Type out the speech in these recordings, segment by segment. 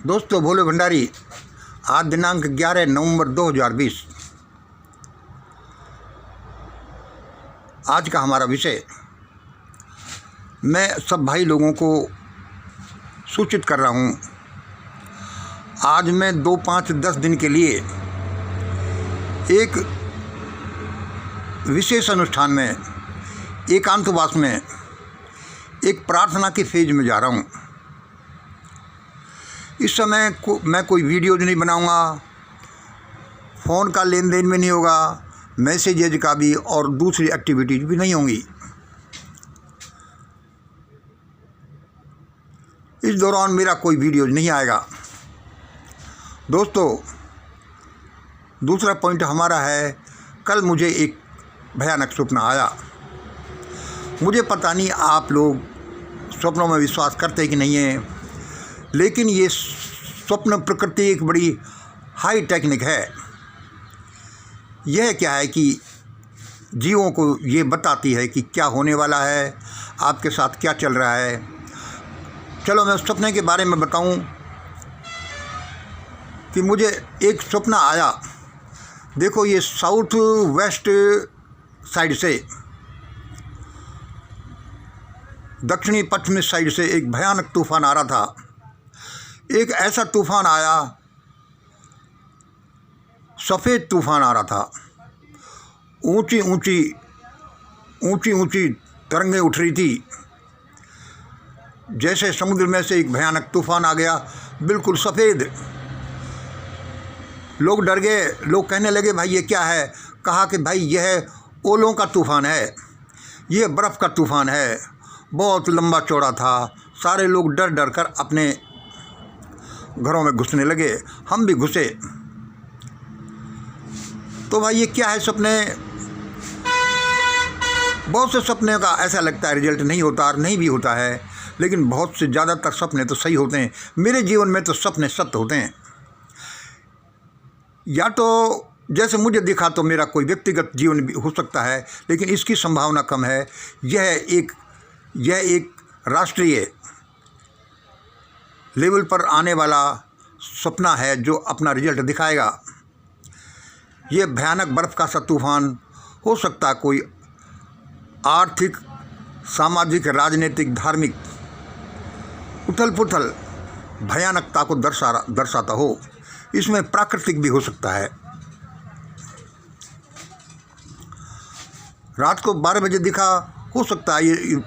दोस्तों, भोले भंडारी। आज दिनांक 11 नवंबर 2020। आज का हमारा विषय, मैं सब भाई लोगों को सूचित कर रहा हूँ। आज मैं 2, 5, 10 दिन के लिए एक विशेष अनुष्ठान में, एकांतवास में, एक प्रार्थना के फेज में जा रहा हूँ। इस समय मैं कोई वीडियोज नहीं बनाऊंगा, फ़ोन का लेन देन भी नहीं होगा, मैसेजेज का भी और दूसरी एक्टिविटीज़ भी नहीं होंगी। इस दौरान मेरा कोई वीडियोज नहीं आएगा। दोस्तों, दूसरा पॉइंट हमारा है, कल मुझे एक भयानक सपना आया। मुझे पता नहीं आप लोग स्वप्नों में विश्वास करते कि नहीं है, लेकिन ये स्वप्न प्रकृति एक बड़ी हाई टेक्निक है। यह क्या है कि जीवों को ये बताती है कि क्या होने वाला है, आपके साथ क्या चल रहा है। चलो मैं उस सपने के बारे में बताऊं कि मुझे एक सपना आया। देखो, ये साउथ वेस्ट साइड से, दक्षिणी पश्चिमी साइड से एक भयानक तूफान आ रहा था। एक ऐसा तूफान आया, सफ़ेद तूफान आ रहा था। ऊंची ऊंची तरंगें उठ रही थी, जैसे समुद्र में से एक भयानक तूफान आ गया, बिल्कुल सफ़ेद। लोग डर गए। लोग कहने लगे, भाई ये क्या है? कहा कि भाई यह ओलों का तूफान है, यह बर्फ़ का तूफान है। बहुत लंबा चौड़ा था। सारे लोग डर डर कर अपने घरों में घुसने लगे। हम भी घुसे। तो भाई ये क्या है सपने? बहुत से सपने का ऐसा लगता है रिजल्ट नहीं होता और नहीं भी होता है, लेकिन बहुत से ज़्यादातर सपने तो सही होते हैं। मेरे जीवन में तो सपने सत्य होते हैं। या तो जैसे मुझे दिखा तो मेरा कोई व्यक्तिगत जीवन भी हो सकता है, लेकिन इसकी संभावना कम है। यह एक राष्ट्रीय लेवल पर आने वाला सपना है जो अपना रिजल्ट दिखाएगा। ये भयानक बर्फ़ का सा तूफान हो सकता है कोई आर्थिक, सामाजिक, राजनीतिक, धार्मिक उथल पुथल भयानकता को दर्शाता हो। इसमें प्राकृतिक भी हो सकता है। रात को 12 बजे दिखा, हो सकता है ये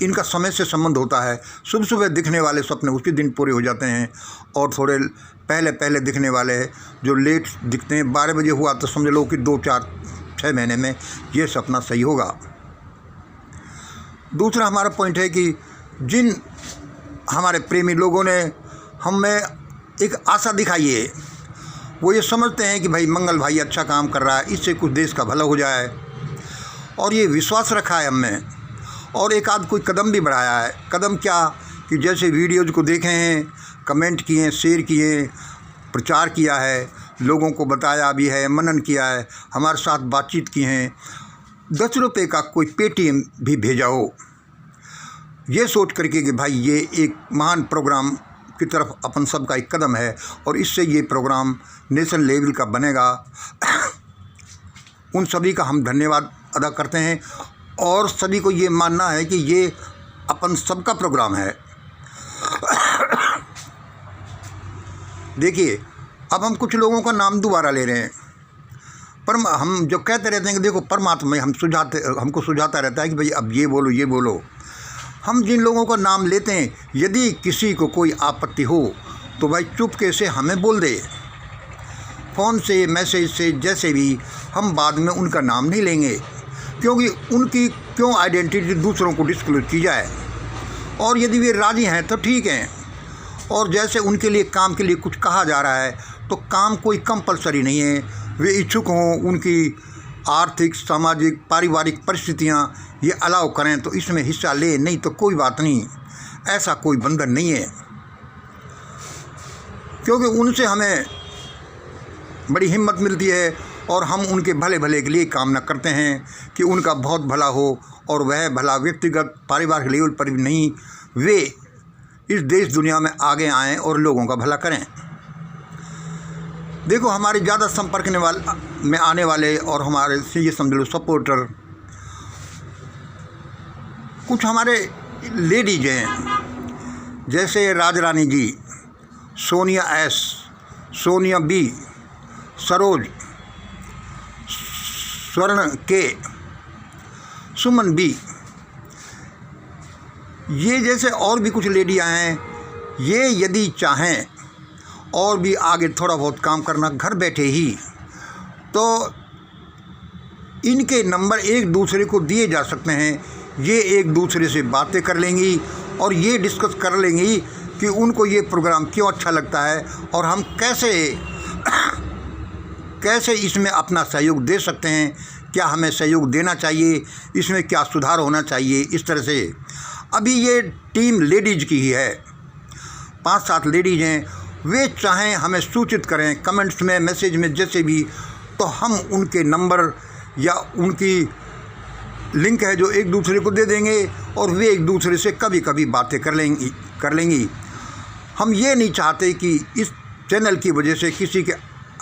इनका समय से संबंध होता है। सुबह सुबह दिखने वाले सपने उसी दिन पूरे हो जाते हैं, और थोड़े पहले दिखने वाले जो लेट दिखते हैं, 12 बजे हुआ तो समझ लो कि 2, 4, 6 महीने में ये सपना सही होगा। दूसरा हमारा पॉइंट है कि जिन हमारे प्रेमी लोगों ने हमें एक आशा दिखाई है, वो ये समझते हैं कि भाई मंगल भाई अच्छा काम कर रहा है, इससे कुछ देश का भला हो जाए, और ये विश्वास रखा है हमने, और एक आध कोई कदम भी बढ़ाया है। कदम क्या कि जैसे वीडियोज़ को देखे हैं, कमेंट किए, शेयर किए, प्रचार किया है, लोगों को बताया भी है, मनन किया है, हमारे साथ बातचीत की हैं। 10 रुपये का कोई पेटीएम भी भेजा हो, ये सोच करके कि भाई ये एक महान प्रोग्राम की तरफ अपन सबका एक कदम है, और इससे ये प्रोग्राम नेशनल लेवल का बनेगा। उन सभी का हम धन्यवाद अदा करते हैं, और सभी को ये मानना है कि ये अपन सबका प्रोग्राम है। देखिए, अब हम कुछ लोगों का नाम दोबारा ले रहे हैं, पर हम जो कहते रहते हैं कि देखो परमात्मा हमको सुझाता रहता है कि भाई अब ये बोलो, ये बोलो। हम जिन लोगों का नाम लेते हैं, यदि किसी को कोई आपत्ति हो तो भाई चुपके से हमें बोल दे, फ़ोन से, मैसेज से, जैसे भी। हम बाद में उनका नाम नहीं लेंगे, क्योंकि उनकी क्यों आइडेंटिटी दूसरों को डिस्क्लोज की जाए। और यदि वे राज़ी हैं तो ठीक हैं, और जैसे उनके लिए काम के लिए कुछ कहा जा रहा है तो काम कोई कंपलसरी नहीं है। वे इच्छुक हों, उनकी आर्थिक, सामाजिक, पारिवारिक परिस्थितियां ये अलाउ करें तो इसमें हिस्सा ले, नहीं तो कोई बात नहीं। ऐसा कोई बंधन नहीं है, क्योंकि उनसे हमें बड़ी हिम्मत मिलती है, और हम उनके भले के लिए कामना करते हैं कि उनका बहुत भला हो, और वह भला व्यक्तिगत, पारिवारिक लेवल पर भी नहीं, वे इस देश दुनिया में आगे आएं और लोगों का भला करें। देखो, हमारे ज़्यादा संपर्क में आने वाले और हमारे से ये समझ लो सपोर्टर कुछ हमारे लेडीज हैं, जैसे राजरानी जी, सोनिया एस, सोनिया बी, सरोज, स्वर्ण के, सुमन बी, ये जैसे और भी कुछ लेडियाँ हैं। ये यदि चाहें और भी आगे थोड़ा बहुत काम करना घर बैठे ही, तो इनके नंबर एक दूसरे को दिए जा सकते हैं। ये एक दूसरे से बातें कर लेंगी और ये डिस्कस कर लेंगी कि उनको ये प्रोग्राम क्यों अच्छा लगता है और हम कैसे इसमें अपना सहयोग दे सकते हैं, क्या हमें सहयोग देना चाहिए, इसमें क्या सुधार होना चाहिए। इस तरह से अभी ये टीम लेडीज़ की ही है, 5-7 लेडीज़ हैं। वे चाहें हमें सूचित करें कमेंट्स में, मैसेज में, जैसे भी, तो हम उनके नंबर या उनकी लिंक है जो एक दूसरे को दे देंगे और वे एक दूसरे से कभी कभी बातें कर लेंगी। हम ये नहीं चाहते कि इस चैनल की वजह से किसी के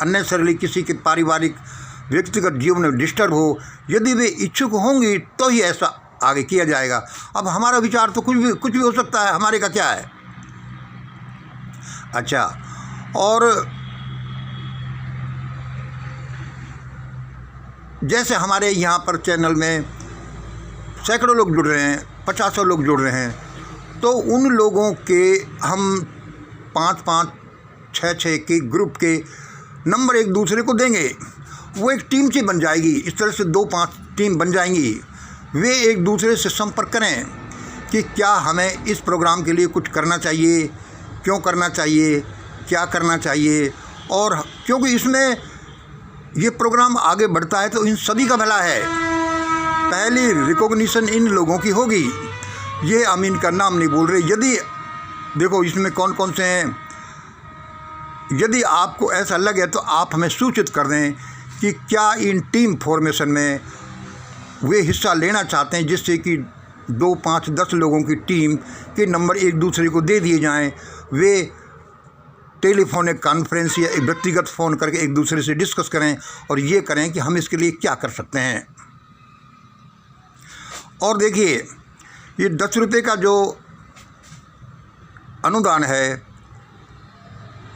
अननेसरली किसी के पारिवारिक व्यक्तिगत जीवन में डिस्टर्ब हो। यदि वे इच्छुक होंगी तो ही ऐसा आगे किया जाएगा। अब हमारा विचार तो कुछ भी हो सकता है, हमारे का क्या है। अच्छा, और जैसे हमारे यहाँ पर चैनल में सैकड़ों लोग जुड़ रहे हैं, 50 लोग जुड़ रहे हैं, तो उन लोगों के हम 5-5, 6-6 के ग्रुप के नंबर एक दूसरे को देंगे। वो एक टीम सी बन जाएगी। इस तरह से 2-5 टीम बन जाएंगी। वे एक दूसरे से संपर्क करें कि क्या हमें इस प्रोग्राम के लिए कुछ करना चाहिए, क्यों करना चाहिए, क्या करना चाहिए। और क्योंकि इसमें ये प्रोग्राम आगे बढ़ता है तो इन सभी का भला है। पहली रिकॉग्निशन इन लोगों की होगी। ये हम इनका नाम नहीं बोल रहे। यदि देखो इसमें कौन कौन से हैं, यदि आपको ऐसा लगे तो आप हमें सूचित कर दें कि क्या इन टीम फॉर्मेशन में वे हिस्सा लेना चाहते हैं, जिससे कि 2, 5, 10 लोगों की टीम के नंबर एक दूसरे को दे दिए जाएं। वे टेलीफोनिक कॉन्फ्रेंस या व्यक्तिगत फ़ोन करके एक दूसरे से डिस्कस करें और ये करें कि हम इसके लिए क्या कर सकते हैं। और देखिए, ये 10 रुपये का जो अनुदान है,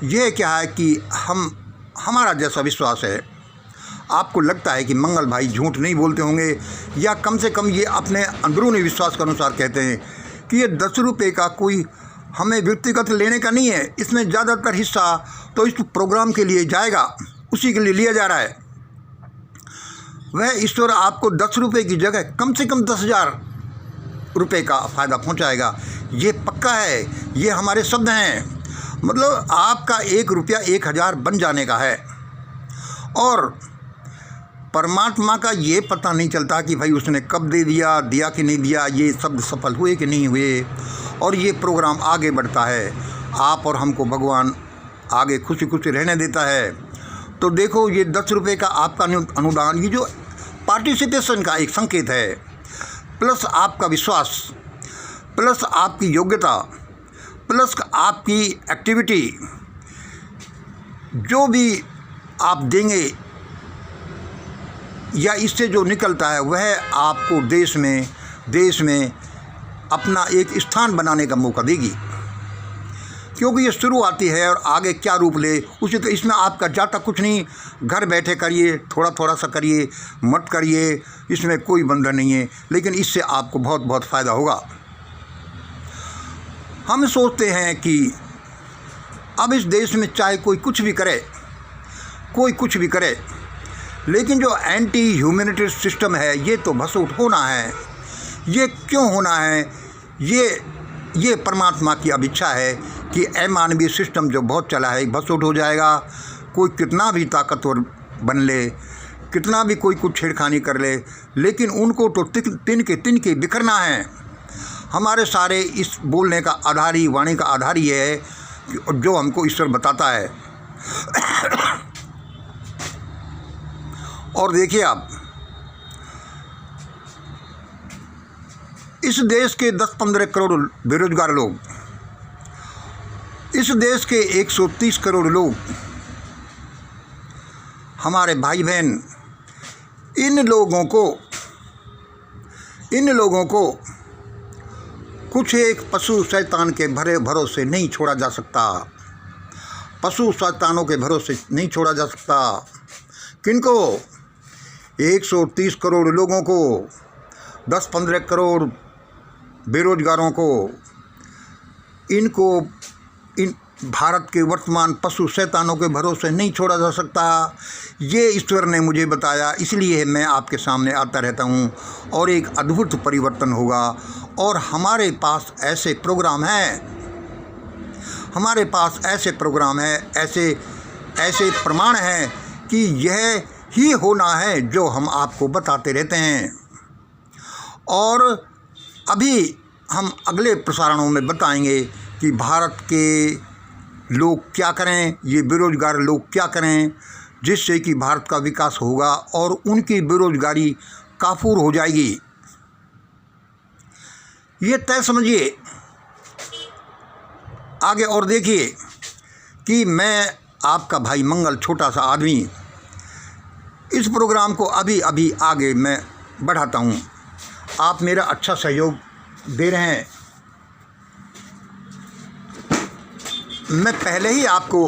ये क्या है कि हमारा जैसा विश्वास है, आपको लगता है कि मंगल भाई झूठ नहीं बोलते होंगे, या कम से कम ये अपने अंदरूनी विश्वास के अनुसार कहते हैं कि ये 10 रुपये का कोई हमें व्यक्तिगत लेने का नहीं है। इसमें ज़्यादातर हिस्सा तो इस प्रोग्राम के लिए जाएगा, उसी के लिए लिया जा रहा है। वह ईश्वर आपको 10 रुपये की जगह कम से कम 10,000 रुपये का फ़ायदा पहुंचाएगा। ये पक्का है, ये हमारे शब्द हैं। मतलब आपका 1 रुपया 1,000 बन जाने का है। और परमात्मा का ये पता नहीं चलता कि भाई उसने कब दे दिया कि नहीं दिया, ये शब्द सफल हुए कि नहीं हुए। और ये प्रोग्राम आगे बढ़ता है, आप और हमको भगवान आगे खुशी खुशी रहने देता है। तो देखो, ये 10 रुपये का आपका अनुदान, ये जो पार्टिसिपेशन का एक संकेत है, प्लस आपका विश्वास, प्लस आपकी योग्यता, प्लस आपकी एक्टिविटी, जो भी आप देंगे या इससे जो निकलता है, वह आपको देश में अपना एक स्थान बनाने का मौका देगी। क्योंकि ये शुरुआती है और आगे क्या रूप ले उसी तो इसमें आपका जाता कुछ नहीं। घर बैठे करिए, थोड़ा थोड़ा सा करिए, मत करिए, इसमें कोई बंधन नहीं है, लेकिन इससे आपको बहुत बहुत फ़ायदा होगा। हम सोचते हैं कि अब इस देश में चाहे कोई कुछ भी करे, लेकिन जो एंटी ह्यूमैनिटी सिस्टम है, ये तो भसूट होना है। ये क्यों होना है? ये परमात्मा की अब इच्छा है कि अमानवीय सिस्टम जो बहुत चला है भसूट हो जाएगा। कोई कितना भी ताकतवर बन ले, कितना भी कोई कुछ छेड़खानी कर ले, लेकिन उनको तो तिनके बिखरना है। हमारे सारे इस बोलने का आधार ही, वाणी का आधार ही है जो हमको ईश्वर बताता है। और देखिए, आप इस देश के 10-15 करोड़ बेरोजगार लोग, इस देश के 130 करोड़ लोग हमारे भाई बहन, इन लोगों को कुछ एक पशु शैतान के भरोसे नहीं छोड़ा जा सकता। पशु शैतानों के भरोसे नहीं छोड़ा जा सकता। किनको? 130 करोड़ लोगों को, 10-15 करोड़ बेरोजगारों को, इनको इन भारत के वर्तमान पशु शैतानों के भरोसे नहीं छोड़ा जा सकता। ये ईश्वर ने मुझे बताया, इसलिए मैं आपके सामने आता रहता हूँ और एक अद्भुत परिवर्तन होगा। और हमारे पास ऐसे प्रोग्राम हैं, ऐसे प्रमाण हैं कि यह ही होना है जो हम आपको बताते रहते हैं। और अभी हम अगले प्रसारणों में बताएंगे कि भारत के लोग क्या करें, ये बेरोजगार लोग क्या करें, जिससे कि भारत का विकास होगा और उनकी बेरोजगारी काफूर हो जाएगी। ये तय समझिए। आगे और देखिए कि मैं आपका भाई मंगल, छोटा सा आदमी, इस प्रोग्राम को अभी अभी आगे मैं बढ़ाता हूँ। आप मेरा अच्छा सहयोग दे रहे हैं। मैं पहले ही आपको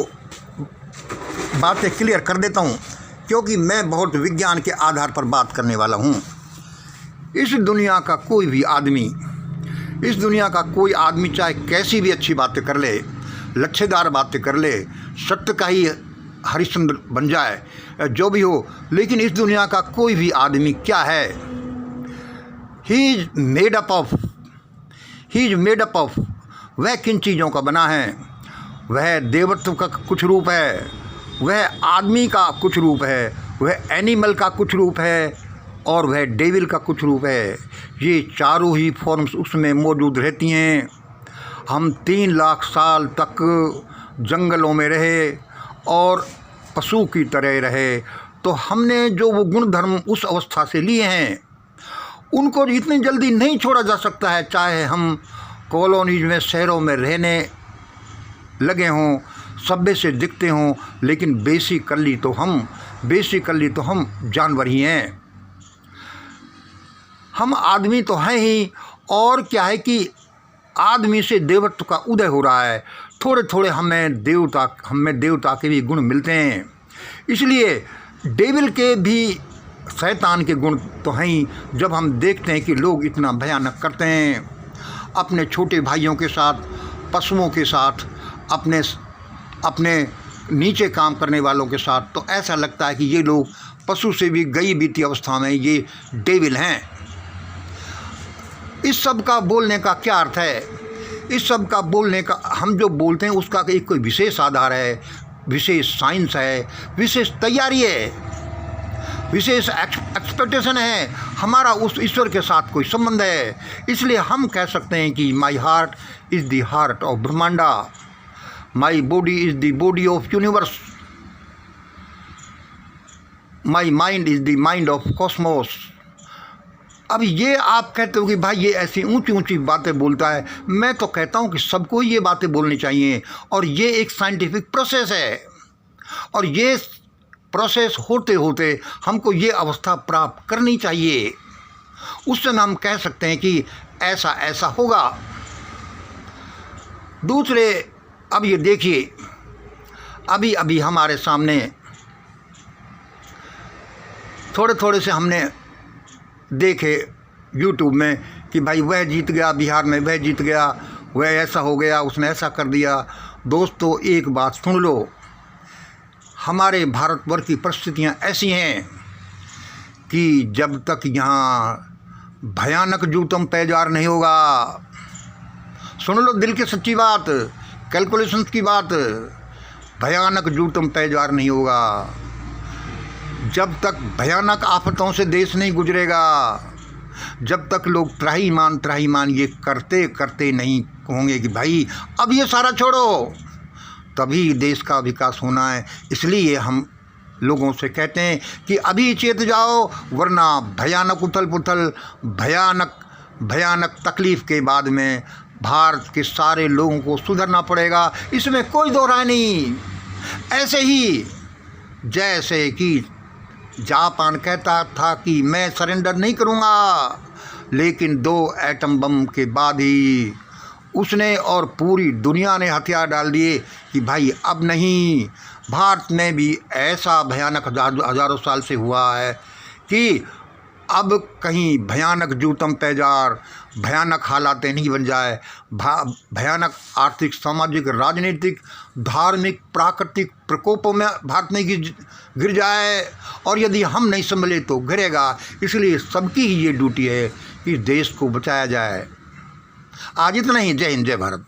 बातें क्लियर कर देता हूँ, क्योंकि मैं बहुत विज्ञान के आधार पर बात करने वाला हूँ। इस दुनिया का कोई आदमी चाहे कैसी भी अच्छी बातें कर ले, लच्छेदार बातें कर ले, सत्य का ही हरिश्चंद्र बन जाए, जो भी हो, लेकिन इस दुनिया का कोई भी आदमी क्या है? He is made up of वह किन चीज़ों का बना है? वह देवत्व का कुछ रूप है, वह आदमी का कुछ रूप है, वह एनिमल का कुछ रूप है और वह डेविल का कुछ रूप है। ये चारों ही फॉर्म्स उसमें मौजूद रहती हैं। हम 3 लाख साल तक जंगलों में रहे और पशु की तरह रहे, तो हमने जो वो गुण धर्म उस अवस्था से लिए हैं, उनको इतनी जल्दी नहीं छोड़ा जा सकता है। चाहे हम कॉलोनीज में, शहरों में रहने लगे हों, सभ्य से दिखते हों, लेकिन बेसिकली तो हम जानवर ही हैं। हम आदमी तो हैं ही, और क्या है कि आदमी से देवत्व का उदय हो रहा है। थोड़े थोड़े हमें देवता के भी गुण मिलते हैं। इसलिए डेविल के भी, शैतान के गुण तो हैं ही। जब हम देखते हैं कि लोग इतना भयानक करते हैं अपने छोटे भाइयों के साथ, पशुओं के साथ, अपने नीचे काम करने वालों के साथ, तो ऐसा लगता है कि ये लोग पशु से भी गई बीती अवस्था में ये डेविल हैं। इस सब का बोलने का क्या अर्थ है? इस सब का बोलने का, हम जो बोलते हैं उसका एक कोई विशेष आधार है, विशेष साइंस है, विशेष तैयारी है, विशेष एक्सपेक्टेशन है। हमारा उस ईश्वर के साथ कोई संबंध है। इसलिए हम कह सकते हैं कि my heart is the heart of ब्रह्मांडा, my body is the body of universe, my mind is the mind of cosmos. अब ये आप कहते हो कि भाई ये ऐसी ऊंची ऊंची बातें बोलता है। मैं तो कहता हूँ कि सबको ये बातें बोलनी चाहिए, और ये एक साइंटिफिक प्रोसेस है, और ये प्रोसेस होते होते हमको ये अवस्था प्राप्त करनी चाहिए। उस समय हम कह सकते हैं कि ऐसा ऐसा होगा। दूसरे, अब ये देखिए, अभी अभी हमारे सामने थोड़े थोड़े से हमने देखे यूट्यूब में कि भाई वह जीत गया बिहार में, वह जीत गया, वह ऐसा हो गया, उसने ऐसा कर दिया। दोस्तों, एक बात सुन लो, हमारे भारतवर्ष की परिस्थितियाँ ऐसी हैं कि जब तक यहाँ भयानक जूतम पैजार नहीं होगा, सुन लो दिल की सच्ची बात, कैलकुलेशंस की बात, भयानक जूतम पैजार नहीं होगा। जब तक भयानक आफतों से देश नहीं गुजरेगा, जब तक लोग त्राहीमान ये करते करते नहीं होंगे कि भाई अब ये सारा छोड़ो, तभी देश का विकास होना है। इसलिए हम लोगों से कहते हैं कि अभी चेत जाओ, वरना भयानक उथल पुथल, भयानक तकलीफ़ के बाद में भारत के सारे लोगों को सुधरना पड़ेगा, इसमें कोई दो राय नहीं। ऐसे ही जैसे कि जापान कहता था कि मैं सरेंडर नहीं करूँगा, लेकिन 2 एटम बम के बाद ही उसने और पूरी दुनिया ने हथियार डाल दिए कि भाई अब नहीं। भारत में भी ऐसा भयानक हजारों साल से हुआ है कि अब कहीं भयानक जूतम पैजार, भयानक हालातें नहीं बन जाए, भयानक आर्थिक, सामाजिक, राजनीतिक, धार्मिक, प्राकृतिक प्रकोपों में भारत नहीं गिर जाए। और यदि हम नहीं संभले तो गिरेगा। इसलिए सबकी ही ये ड्यूटी है कि देश को बचाया जाए। आज इतना ही। जय हिंद, जय भारत।